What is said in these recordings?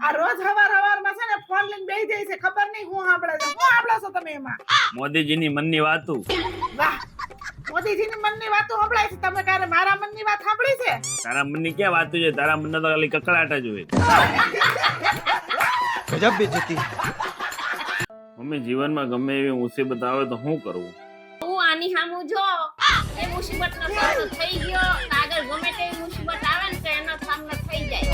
આ રોજ હવાર છે ને ફોન લઈને બેહી જાય છે, ખબર નહીં હું સાંભળે છે. હું સાંભળો છો તમે એમાં? મોદીજીની મનની વાતું. વાહ, મોદીજીની મનની વાતો સંભળાય છે. તમે ક્યારે મારા મનની વાત સાંભળી છે? તારા મનની ક્યાં વાતું છે? તારા મનનો તો ખાલી કકળાટ જ હોય. ગજબ બેજતી. મમ્મી, જીવનમાં ગમે એવી મુસીબત આવે તો શું કરવું? તું આની સામું જો, એ મુસીબતનો સામનો થઈ ગયો, આગળ ગમે તેવી મુસીબત આવે ને તો એનો સામનો થઈ જાય.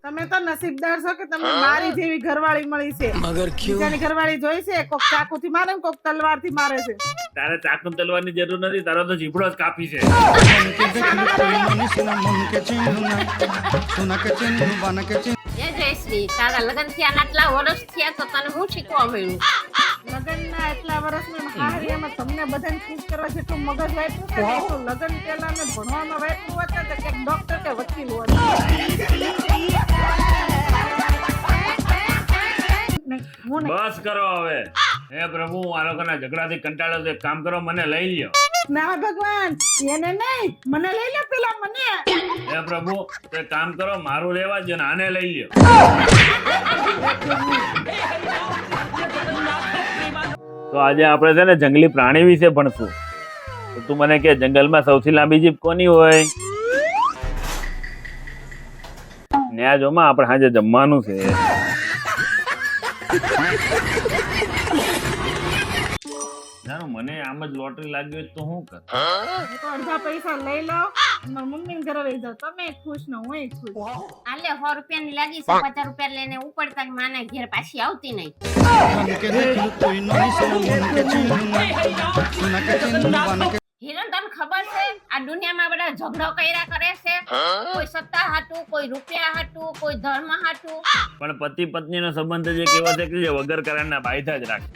તમે તો નસીબદાર છો કે તમને મારી જેવી ઘરવાળી મળી છે. બીજાની ઘરવાળી જોઈ છે, કોક ચાકુથી મારે ને કોક તલવારથી મારે છે. તારે ચાકુ તલવાની જરૂર નથી, તારો તો જીભડો જ કાપી છે. એ જયશ્રી, તારા લગ્ન થયા ને આટલા વર્ષ થયા તો તને હું શીખવા મળ્યું? લગ્નના એટલા વર્ષમાં હારિયામાં તમને બધાને ખુશ કરવા જેટલું મગજ વાપર્યું છે ને, એટલું લગ્ન પહેલા મેં ભણવામાં વાપર્યું હોત ને તો ક્યાંક ડોક્ટર કે વકીલ હોત. હું નહીં. બસ કરો હવે. હે પ્રભુ, આ લોકોના ઝઘડાથી કંટાળ્યો તો એક કામ કરો, મને લઈ લ્યો. ના ભગવાન, એને નહીં, મને લઈ લે પેલા મને. હે પ્રભુ, તો એક કામ કરો, મારું લેવા દો ને આને લઈ લ્યો. તો આજે આપણે છે ને જંગલી પ્રાણી વિશે ભણશું. તો તું મને કે જંગલમાં સૌથી લાંબી જીભ કોની હોય? ન્યા જોમાં આપણે આજે જમવાનું છે. જાનું મને આમ જ લોટરી લાગી હોય તો શું કર? હું તો અડધા પૈસા લઈ લઉં, મારા મમ્મીને ઘરે વહી જાઉં. તમે ખુશ ને હું ખુશ. આલે 100 રૂપિયાની લાગી છે, 50 રૂપિયા લઈને ઉપડતા જ માના ઘેર પાછી આવતી નહીં. હિરણ, તને ખબર છે આ દુનિયામાં બધા ઝઘડો કર્યા કરે છે? કોઈ સત્તા હાટું, કોઈ રૂપિયા હાટું, કોઈ ધર્મ હાટું. પણ પતિ પત્ની નો સંબંધ જે કેવો છે કે જે વગર કારણના બાયથા જ રાખે.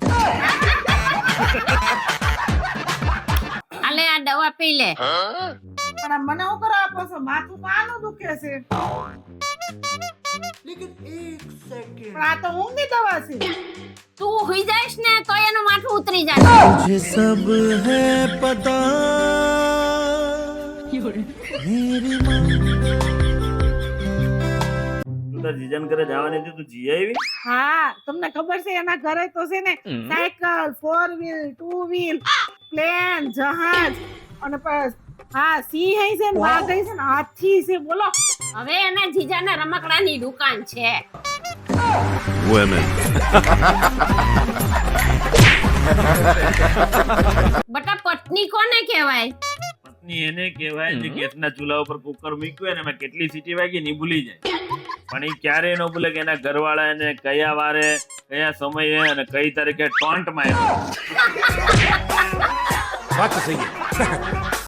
આલે આ દવા પી લે. પણ આ મને હું કરવા આપો છો? માથું તો આનું દુખે છે. પણ આ તો ઊંઘની દવા છે. તું હુઈ જાઈશ ને તો એનું માથું ઉતરી જાય. मुझे सब है पता मेरी माँ તું તો જીજન ઘરે જવાની હતી, તું જી આવી? હા, તમને ખબર છે એના ઘરે તો છે ને સાયકલ, 4 વ્હીલ, 2 વ્હીલ, પ્લેન, જહાજ અને હા સિંહ હઈ છે ને વાઘ હઈ છે ને હાથી છે. બોલો, હવે એના જીજાના રમકડાની દુકાન છે. બટા, પત્ની કોને કહેવાય? પત્ની એને કહેવાય જે ગેસના ચૂલા ઉપર કુકર મૂક્યું અને એમાં કેટલી સીટી વાગી ની ભૂલી જાય. પણ એ ક્યારેય ન ભૂલે કે એના ઘરવાળા એને કયા વારે, કયા સમયે અને કઈ તારીખે ટોન્ટ માર્યો. बात तो सही है.